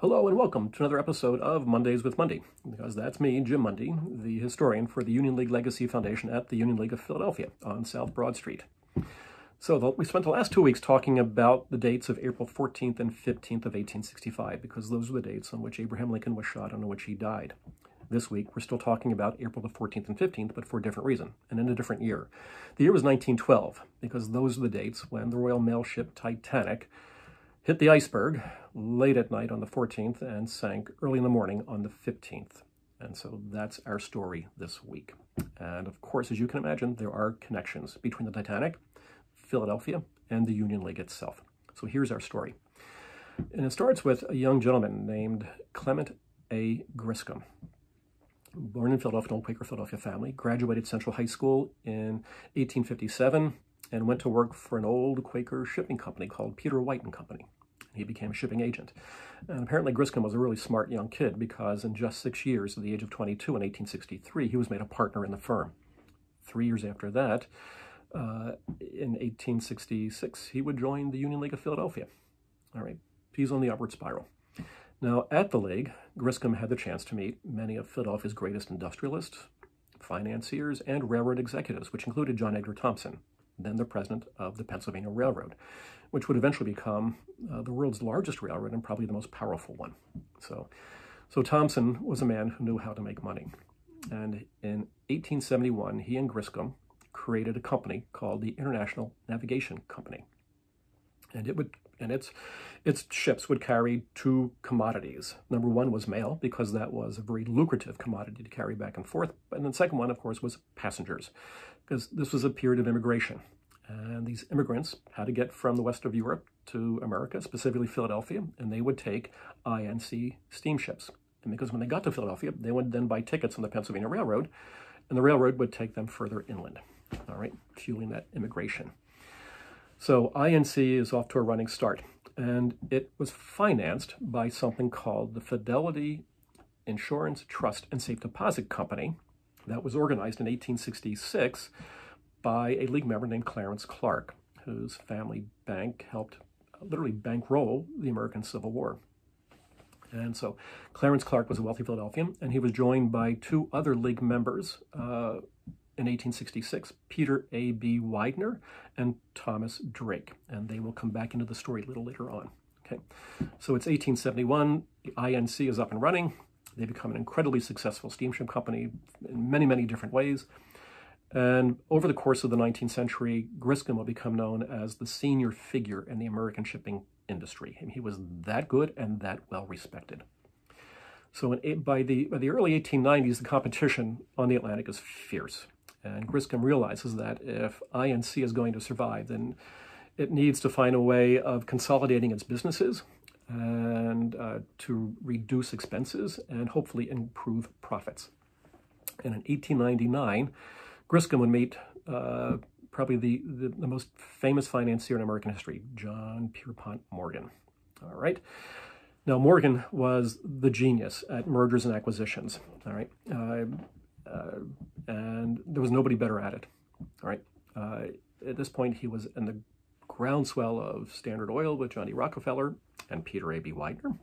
Hello and welcome to another episode of Mondays with Mundy, because that's me, Jim Mundy, the historian for the Union League Legacy Foundation at the Union League of Philadelphia on South Broad Street. So we spent the last 2 weeks talking about the dates of April 14th and 15th of 1865, because those were the dates on which Abraham Lincoln was shot and on which he died. This week, we're still talking about April the 14th and 15th, but for a different reason, and in a different year. The year was 1912, because those are the dates when the Royal Mail ship Titanic hit the Iceberg late at night on the 14th and sank early in the morning on the 15th. And so that's our story this week. And of course, as you can imagine, there are connections between the Titanic, Philadelphia, and the Union League itself. So here's our story. And it starts with a young gentleman named Clement A. Griscom. Born in Philadelphia, an old Quaker Philadelphia family, graduated Central High School in 1857 and went to work for an old Quaker shipping company called Peter White & Company. He became a shipping agent. And apparently Griscom was a really smart young kid, because in just 6 years, at the age of 22 in 1863, he was made a partner in the firm. 3 years after that, in 1866, he would join the Union League of Philadelphia. All right, he's on the upward spiral. Now, at the League, Griscom had the chance to meet many of Philadelphia's greatest industrialists, financiers, and railroad executives, which included John Edgar Thompson, then the president of the Pennsylvania Railroad, which would eventually become the world's largest railroad and probably the most powerful one. So Thompson was a man who knew how to make money. And in 1871, he and Griscom created a company called the International Navigation Company. And its ships would carry two commodities. Number one was mail, because that was a very lucrative commodity to carry back and forth. And the second one, of course, was passengers, because this was a period of immigration. And these immigrants had to get from the west of Europe to America, specifically Philadelphia, and they would take INC steamships. And because when they got to Philadelphia, they would then buy tickets on the Pennsylvania Railroad, and the railroad would take them further inland, all right, fueling that immigration. So INC is off to a running start, and it was financed by something called the Fidelity Insurance Trust and Safe Deposit Company that was organized in 1866 by a League member named Clarence Clark, whose family bank helped literally bankroll the American Civil War. And so Clarence Clark was a wealthy Philadelphian, and he was joined by two other League members in 1866, Peter A.B. Weiner and Thomas Drake. And they will come back into the story a little later on. Okay, so it's 1871, the INC is up and running. They become an incredibly successful steamship company in many, many different ways. And over the course of the 19th century, Griscom will become known as the senior figure in the American shipping industry. And he was that good and that well respected. So by the early 1890s, the competition on the Atlantic is fierce. And Griscom realizes that if INC is going to survive, then it needs to find a way of consolidating its businesses and to reduce expenses and hopefully improve profits. And in 1899, Griscom would meet probably the most famous financier in American history, John Pierpont Morgan. All right. Now, Morgan was the genius at mergers and acquisitions. All right. And there was nobody better at it. All right. At this point, he was in the groundswell of Standard Oil with Johnny Rockefeller and Peter A.B. Weiner.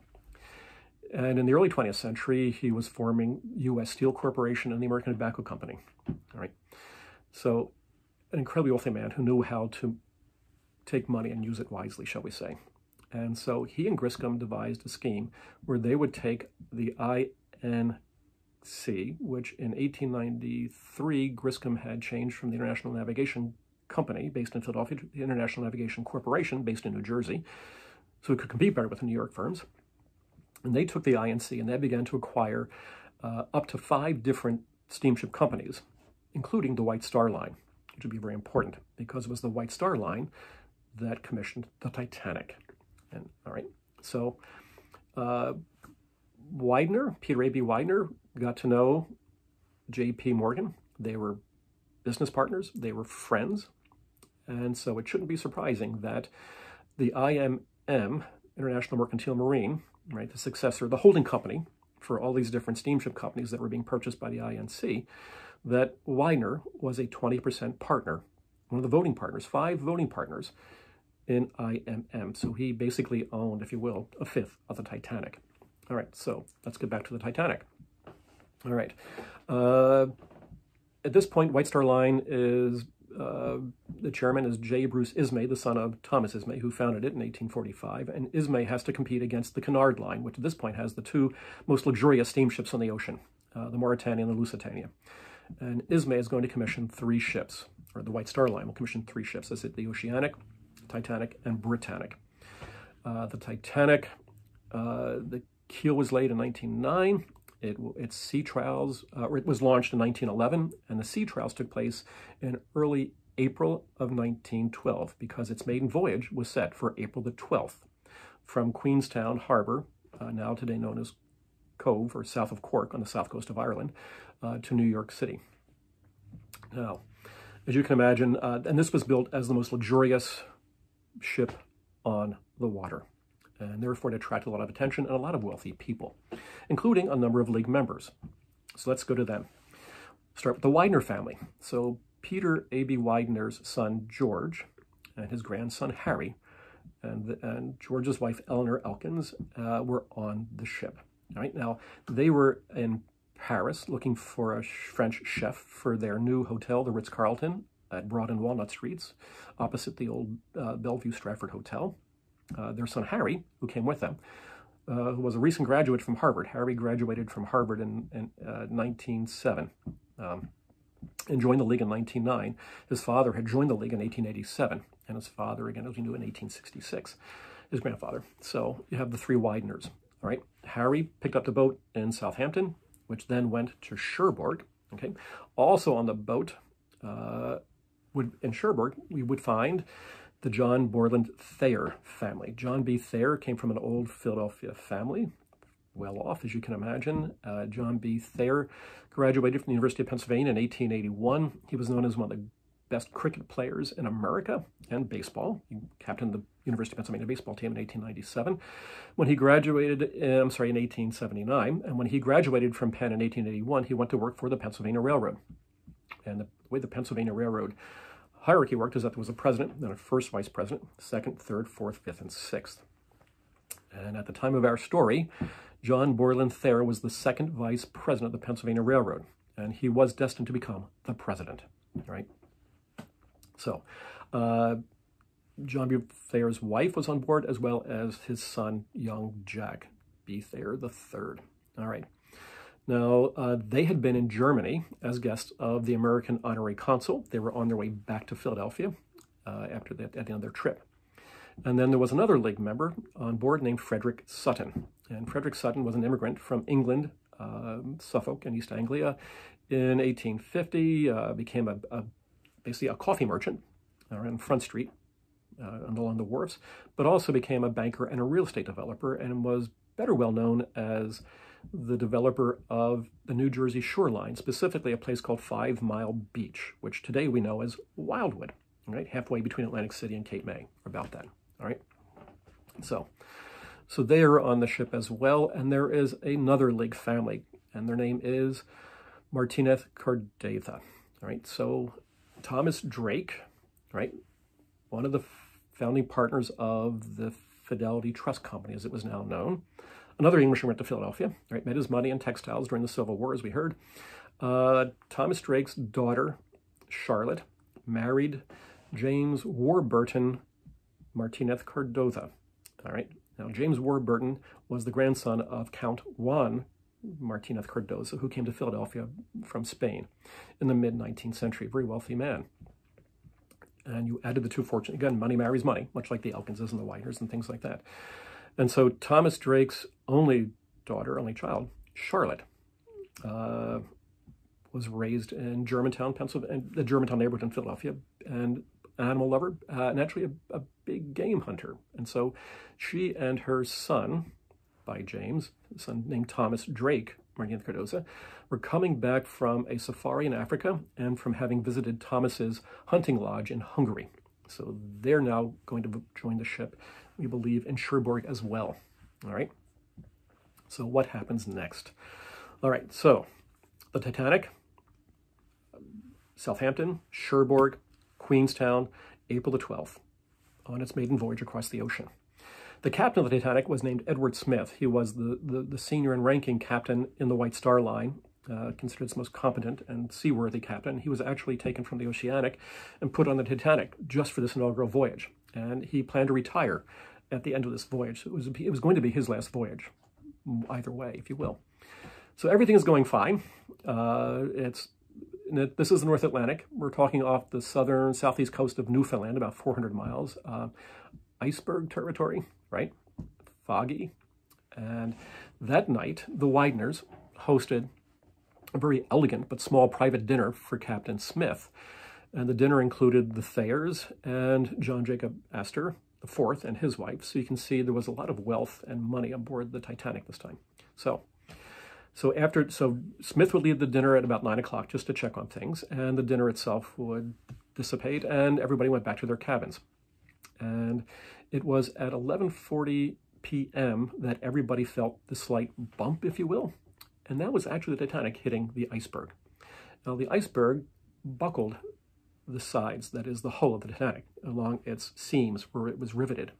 And in the early 20th century, he was forming U.S. Steel Corporation and the American Tobacco Company. All right. So an incredibly wealthy man who knew how to take money and use it wisely, shall we say. And so he and Griscom devised a scheme where they would take the INC, which in 1893, Griscom had changed from the International Navigation Company, based in Philadelphia, to the International Navigation Corporation, based in New Jersey, so it could compete better with the New York firms. And they took the INC and they began to acquire up to 5 different steamship companies, including the White Star Line, which would be very important because it was the White Star Line that commissioned the Titanic. And all right, so Weiner, Peter A.B. Weiner, got to know J.P. Morgan. They were business partners. They were friends. And so it shouldn't be surprising that the IMM, International Mercantile Marine, right, the successor, the holding company for all these different steamship companies that were being purchased by the INC, that Weiner was a 20% partner, one of the voting partners, 5 voting partners in IMM. So he basically owned, if you will, a fifth of the Titanic. All right, so let's get back to the Titanic. All right. At this point, White Star Line is, the chairman is J. Bruce Ismay, the son of Thomas Ismay, who founded it in 1845. And Ismay has to compete against the Cunard Line, which at this point has the two most luxurious steamships on the ocean, the Mauretania and the Lusitania. And Ismay is going to commission 3 ships, or the White Star Line will commission 3 ships. That's it, the Oceanic, Titanic, and Britannic. The Titanic, the keel was laid in 1909. Its sea trials, it was launched in 1911, and the sea trials took place in early April of 1912 because its maiden voyage was set for April the 12th from Queenstown Harbor, now today known as Cove, or south of Cork on the south coast of Ireland, to New York City. Now, as you can imagine, and this was built as the most luxurious ship on the water, and therefore it attracted a lot of attention and a lot of wealthy people, including a number of League members. So let's go to them. Start with the Weiner family. So Peter A.B. Widener's son, George, and his grandson, Harry, and George's wife, Eleanor Elkins, were on the ship. All right, now, they were in Paris looking for a French chef for their new hotel, the Ritz-Carlton, at Broad and Walnut Streets, opposite the old Bellevue Stratford Hotel. Their son, Harry, who came with them, who was a recent graduate from Harvard. Harry graduated from Harvard in 1907 and joined the League in 1909. His father had joined the League in 1887, and his father, again, as we knew, in 1866, his grandfather. So you have the 3 Wideners, all right? Harry picked up the boat in Southampton, which then went to Cherbourg, okay? Also on the boat in Cherbourg, we would find the John Borland Thayer family. John B. Thayer came from an old Philadelphia family, well off, as you can imagine. John B. Thayer graduated from the University of Pennsylvania in 1881. He was known as one of the best cricket players in America and baseball. He captained the University of Pennsylvania baseball team in 1897. When he graduated, in 1879, and when he graduated from Penn in 1881, he went to work for the Pennsylvania Railroad. And the way the Pennsylvania Railroad hierarchy worked is that there was a president, then a first vice president, second, third, fourth, fifth, and sixth. And at the time of our story, John Borland Thayer was the second vice president of the Pennsylvania Railroad, and he was destined to become the president, right? So, John B. Thayer's wife was on board, as well as his son, young Jack B. Thayer III. All right. Now, they had been in Germany as guests of the American honorary consul. They were on their way back to Philadelphia at the end of their trip. And then there was another League member on board named Frederick Sutton. And Frederick Sutton was an immigrant from England, Suffolk in East Anglia. In 1850, became basically a coffee merchant on Front Street and along the wharves, but also became a banker and a real estate developer, and was better well known as the developer of the New Jersey shoreline, specifically a place called 5 Mile Beach, which today we know as Wildwood, right? Halfway between Atlantic City and Cape May, about that, all right? So they are on the ship as well, and there is another League family, and their name is Martinez Cardatha, all right? So Thomas Drake, right? One of the founding partners of the Fidelity Trust Company, as it was now known. Another Englishman went to Philadelphia, right? Made his money in textiles during the Civil War, as we heard. Thomas Drake's daughter, Charlotte, married James Warburton Martinez Cardoza. All right. Now, James Warburton was the grandson of Count Juan Martinez Cardoza, who came to Philadelphia from Spain in the mid-19th century. Very wealthy man. And you added the two fortunes. Again, money marries money, much like the Elkinses and the Weiners and things like that. And so Thomas Drake's only child, Charlotte, was raised in Germantown, Pennsylvania, the Germantown neighborhood in Philadelphia, and an animal lover, and actually a big game hunter. And so she and her son, by James, a son named Thomas Drake, Martinez Cardoza, were coming back from a safari in Africa and from having visited Thomas's hunting lodge in Hungary. So they're now going to join the ship, we believe, in Cherbourg as well. All right. So what happens next? All right. So the Titanic, Southampton, Cherbourg, Queenstown, April the 12th, on its maiden voyage across the ocean. The captain of the Titanic was named Edward Smith. He was the senior and ranking captain in the White Star Line, considered its most competent and seaworthy captain. He was actually taken from the Oceanic and put on the Titanic just for this inaugural voyage. And he planned to retire at the end of this voyage. It was going to be his last voyage, either way, if you will. So everything is going fine. This is the North Atlantic. We're talking off the southeast coast of Newfoundland, about 400 miles. Iceberg territory, right? Foggy. And that night, the Weiners hosted a very elegant but small private dinner for Captain Smith. And the dinner included the Thayers and John Jacob Astor IV and his wife. So you can see there was a lot of wealth and money on board the Titanic this time. So Smith would leave the dinner at about 9 o'clock just to check on things, and the dinner itself would dissipate, and everybody went back to their cabins. And it was at 11:40 p.m. that everybody felt the slight bump, if you will, and that was actually the Titanic hitting the iceberg. Now, the iceberg buckled the sides, that is the hull of the Titanic, along its seams where it was riveted.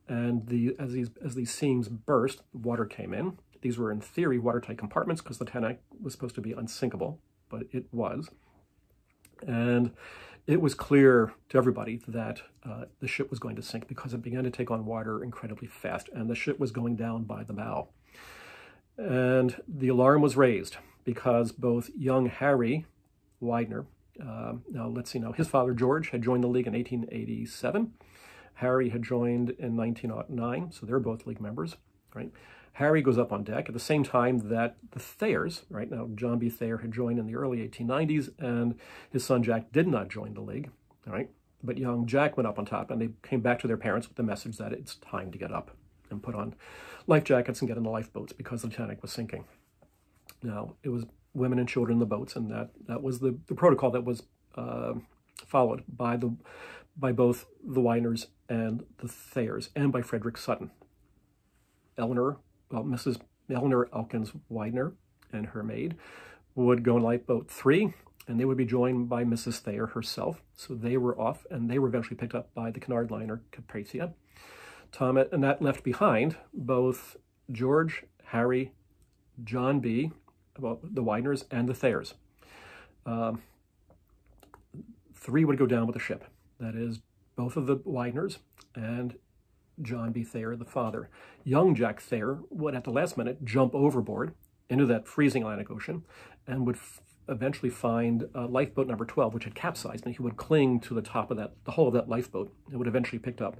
And as these seams burst, water came in. These were, in theory, watertight compartments because the Titanic was supposed to be unsinkable, but it was. And it was clear to everybody that the ship was going to sink because it began to take on water incredibly fast, and the ship was going down by the bow. And the alarm was raised because both young Harry Weiner, now his father George had joined the League in 1887. Harry had joined in 1909, so they're both League members, right? Harry goes up on deck at the same time that the Thayers, right now John B. Thayer had joined in the early 1890s, and his son Jack did not join the League, all right? But young Jack went up on top, and they came back to their parents with the message that it's time to get up and put on life jackets and get in the lifeboats because the Titanic was sinking. Now, it was women and children in the boats, and that was the protocol that was followed by both the Weiners and the Thayers, and by Frederick Sutton. Mrs. Eleanor Elkins Weiner and her maid would go in lifeboat 3, and they would be joined by Mrs. Thayer herself. So they were off, and they were eventually picked up by the Cunard liner Capracia. And that left behind both George, Harry, John B., the Weiners, and the Thayers. 3 would go down with the ship. That is, both of the Weiners and John B. Thayer, the father. Young Jack Thayer would, at the last minute, jump overboard into that freezing Atlantic Ocean and would eventually find lifeboat number 12, which had capsized, and he would cling to the top of the hull of that lifeboat. It would eventually be picked up,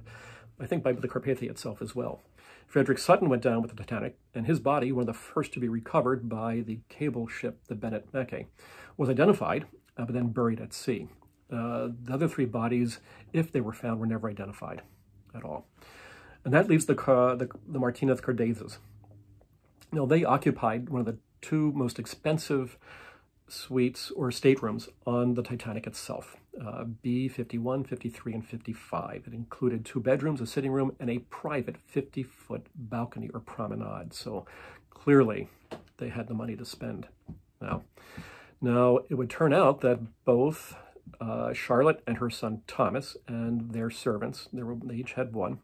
I think, by the Carpathia itself as well. Frederick Sutton went down with the Titanic, and his body, one of the first to be recovered by the cable ship, the Bennett Mackay, was identified, but then buried at sea. The other 3 bodies, if they were found, were never identified at all. And that leaves the Martinez Cardezas. Now, they occupied one of the 2 most expensive suites or staterooms on the Titanic itself, B 51, 53, and 55. It included 2 bedrooms, a sitting room, and a private 50-foot balcony or promenade. So clearly, they had the money to spend. Now, it would turn out that both Charlotte and her son Thomas and their servants, they each had 1,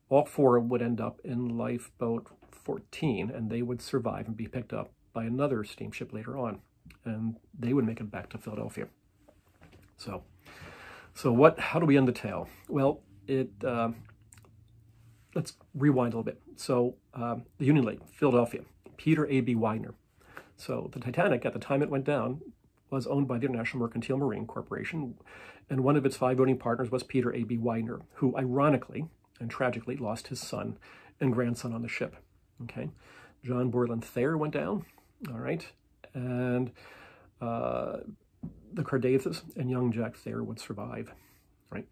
all 4 would end up in lifeboat 14, and they would survive and be picked up by another steamship later on, and they would make it back to Philadelphia. So how do we end the tale? Well, let's rewind a little bit. So the Union League, Philadelphia, Peter A.B. Weiner. So the Titanic, at the time it went down, was owned by the International Mercantile Marine Corporation, and one of its 5 voting partners was Peter A.B. Weiner, who ironically and tragically lost his son and grandson on the ship. Okay, John Borland Thayer went down, all right, and the Cardezas and young Jack Thayer would survive, right?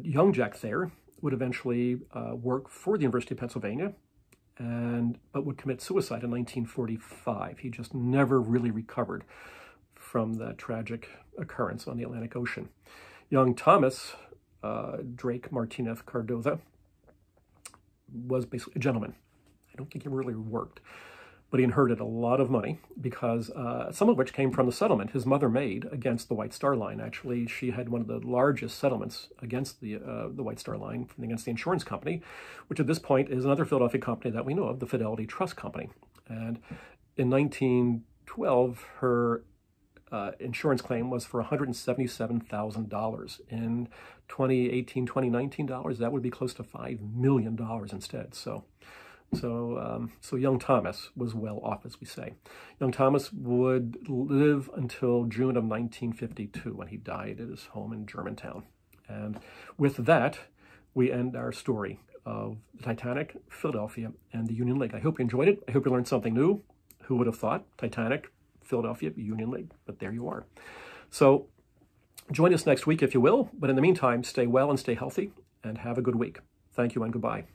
Young Jack Thayer would eventually work for the University of Pennsylvania, but would commit suicide in 1945. He just never really recovered from that tragic occurrence on the Atlantic Ocean. Young Thomas Drake Martinez Cardoza was basically a gentleman. I don't think he really worked, but he inherited a lot of money because some of which came from the settlement his mother made against the White Star Line. Actually, she had one of the largest settlements against the White Star Line, against the insurance company, which at this point is another Philadelphia company that we know of, the Fidelity Trust Company. And in 1912, her insurance claim was for $177,000. In 2018, 2019 dollars, that would be close to $5 million instead. So young Thomas was well off, as we say. Young Thomas would live until June of 1952 when he died at his home in Germantown. And with that, we end our story of the Titanic, Philadelphia, and the Union League. I hope you enjoyed it. I hope you learned something new. Who would have thought? Titanic, Philadelphia, Union League. But there you are. So join us next week if you will. But in the meantime, stay well and stay healthy and have a good week. Thank you and goodbye.